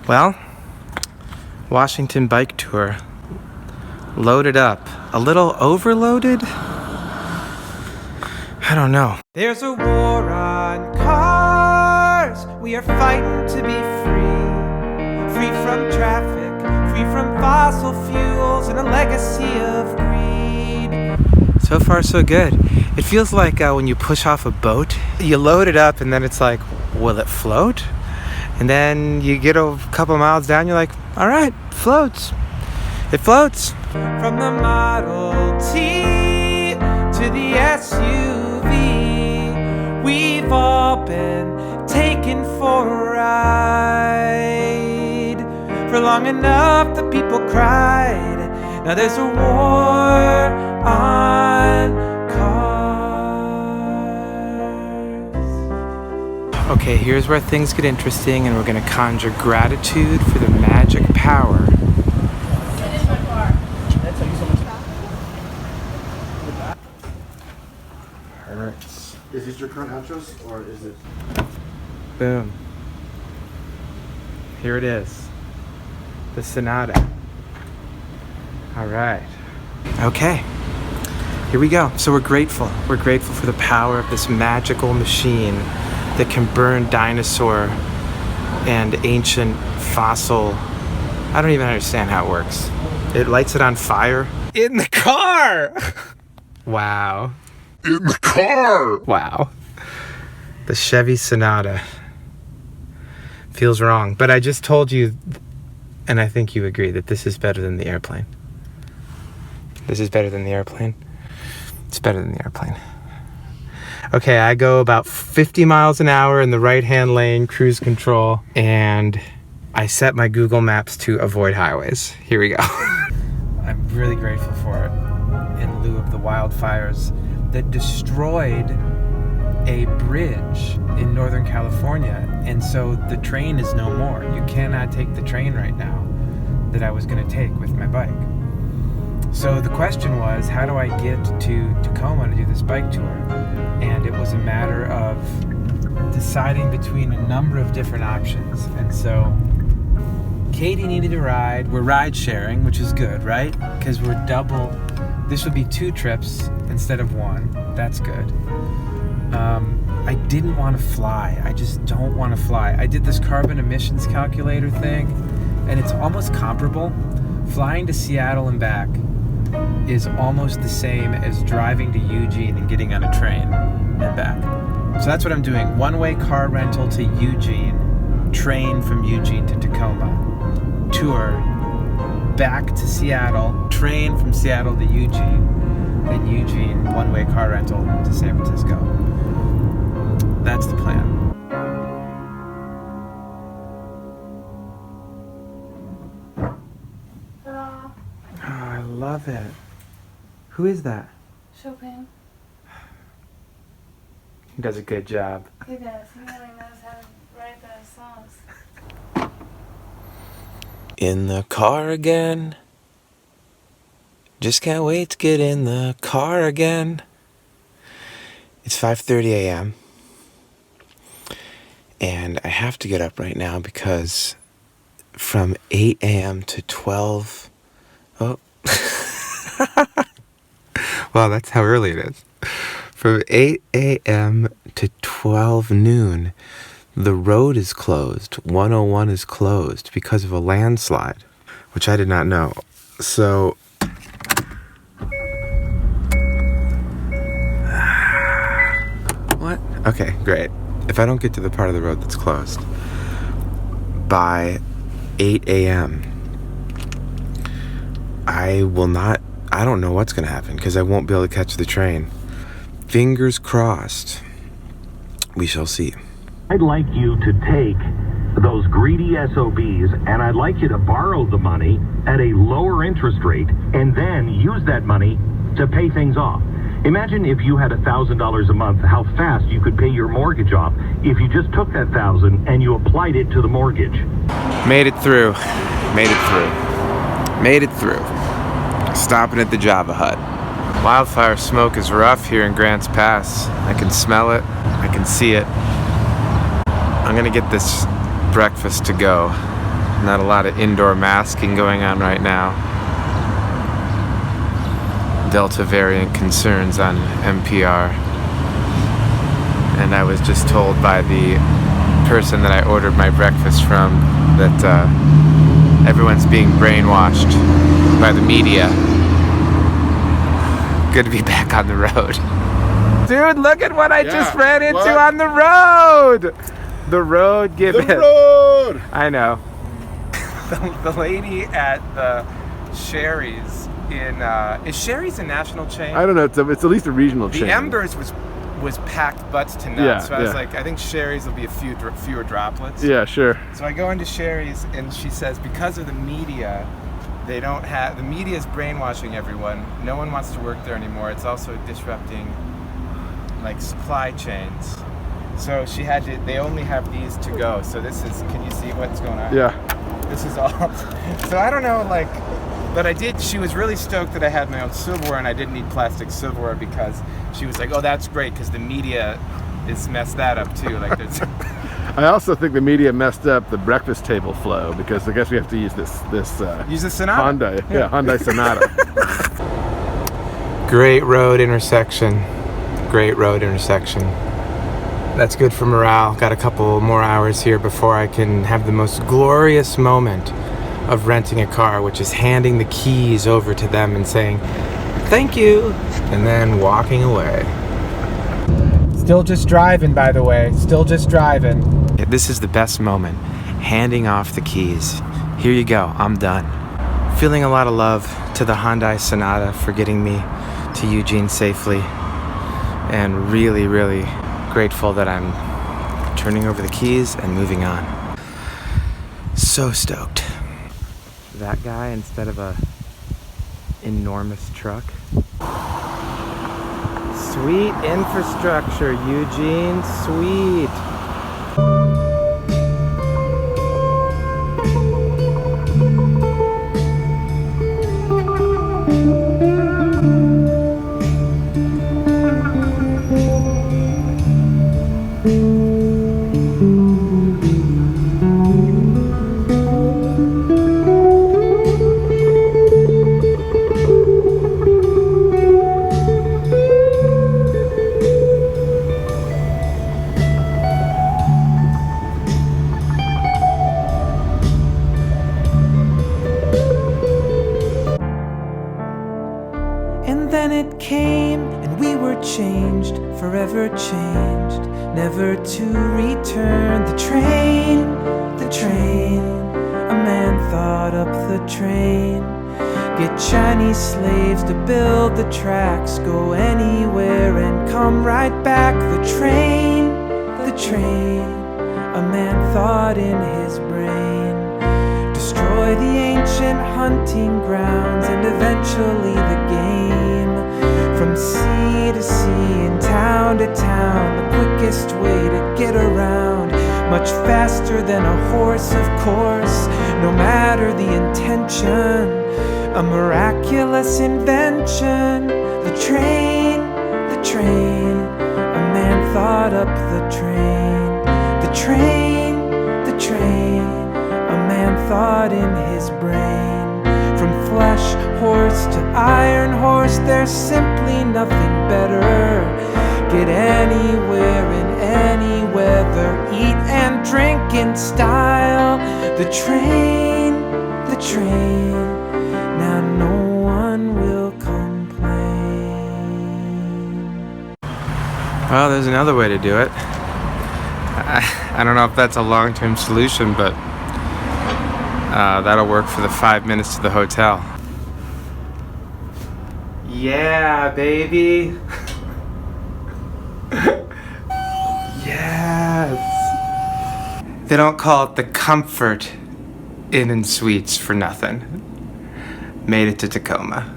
Well, Washington bike tour. Loaded up. A little overloaded? I don't know. There's a war on cars. We are fighting to be free. Free from traffic, free from fossil fuels, and a legacy of greed. So far, so good. It feels like when you push off a boat, you load it up and then it's like, will it float? And then you get a couple miles down, you're like, all right, floats. It floats. From the Model T to the SUV, we've all been taken for a ride. For long enough, the people cried. Now there's a war on cars. Okay, here's where things get interesting, and we're gonna conjure gratitude for the magic power. Is this your current address, or is it? Boom. Here it is. The Sonata. All right. Okay. Here we go. So we're grateful. We're grateful for the power of this magical machine that can burn dinosaur and ancient fossil. I don't even understand how it works. It lights it on fire in the car. Wow. In the car! Wow. The Chevy Sonata. Feels wrong. But I just told you, and I think you agree, that this is better than the airplane. This is better than the airplane. It's better than the airplane. Okay, I go about 50 miles an hour in the right-hand lane, cruise control, and I set my Google Maps to avoid highways. Here we go. I'm really grateful for it in lieu of the wildfires that destroyed a bridge in Northern California, and so the train is no more. You cannot take the train right now that I was going to take with my bike. So the question was, how do I get to Tacoma to do this bike tour? And it was a matter of deciding between a number of different options. And so Katie needed a ride. We're ride sharing, which is good, right? Because we're double. This would be 2 trips instead of 1. That's good. I didn't want to fly. I just don't want to fly. I did this carbon emissions calculator thing, and it's almost comparable. Flying to Seattle and back is almost the same as driving to Eugene and getting on a train and back. So that's what I'm doing. One-way car rental to Eugene, train from Eugene to Tacoma, tour back to Seattle, train from Seattle to Eugene, and Eugene, one-way car rental to San Francisco. That's the plan. Hello. Oh, I love it. Who is that? Chopin. He does a good job. He does. He really knows how to write those songs. In the car again. Just can't wait to get in the car again. It's 5:30 a.m. And I have to get up right now because from 8 a.m. to 12... Oh. Wow, that's how early it is. From 8 a.m. to 12 noon, the road is closed. 101 is closed because of a landslide, which I did not know. So... What? Okay, great. If I don't get to the part of the road that's closed by 8 a.m., I don't know what's going to happen because I won't be able to catch the train. Fingers crossed. We shall see. I'd like you to take those greedy SOBs and I'd like you to borrow the money at a lower interest rate and then use that money to pay things off. Imagine if you had $1,000 a month, how fast you could pay your mortgage off if you just took that $1,000 and you applied it to the mortgage. Made it through. Made it through. Made it through. Stopping at the Java Hut. Wildfire smoke is rough here in Grants Pass. I can smell it. I can see it. I'm gonna get this breakfast to go. Not a lot of indoor masking going on right now. Delta variant concerns on NPR. And I was just told by the person that I ordered my breakfast from that everyone's being brainwashed by the media. Good to be back on the road. Dude, look at what I just ran into on the road! The road, Gibbon. The road! I know. The lady at the Sherry's in, is Sherry's a national chain? I don't know, it's at least a regional chain. The Embers was packed butts to nuts, Yeah, so I was yeah. like, I think Sherry's will be a fewer droplets. Yeah, sure. So I go into Sherry's and she says because of the media, they don't have, the media is brainwashing everyone. No one wants to work there anymore. It's also disrupting like supply chains. So she had to, they only have these to go. So this is, can you see what's going on? Yeah. This is all. So I don't know, like, but I did, she was really stoked that I had my own silverware and I didn't need plastic silverware because she was like, oh, that's great because the media is messed that up too. Like there's I also think the media messed up the breakfast table flow because I guess we have to use this use the Sonata. Hyundai. Yeah, Hyundai Sonata. Great road intersection. Great road intersection. That's good for morale. Got a couple more hours here before I can have the most glorious moment of renting a car, which is handing the keys over to them and saying, thank you, and then walking away. Still just driving, by the way. Still just driving. This is the best moment. Handing off the keys. Here you go. I'm done. Feeling a lot of love to the Hyundai Sonata for getting me to Eugene safely. And really, really grateful that I'm turning over the keys and moving on. So stoked. That guy instead of a enormous truck. Sweet infrastructure, Eugene, sweet. And then it came, and we were changed, forever changed, never to return. The train, a man thought up the train. Get Chinese slaves to build the tracks, go anywhere and come right back. The train, a man thought in his brain. Destroy the ancient hunting grounds and eventually the game. From sea to sea and town to town, the quickest way to get around. Much faster than a horse, of course, no matter the intention. A miraculous invention. The train, a man thought up the train. The train, a man thought in his brain. From flesh horse to iron horse, there's simply nothing better. Get anywhere in any weather, eat and drink in style. The train, now no one will complain. Well, there's another way to do it. I don't know if that's a long-term solution, but that'll work for the 5 minutes to the hotel. Yeah, baby. Yes. They don't call it the Comfort Inn and Suites for nothing. Made it to Tacoma.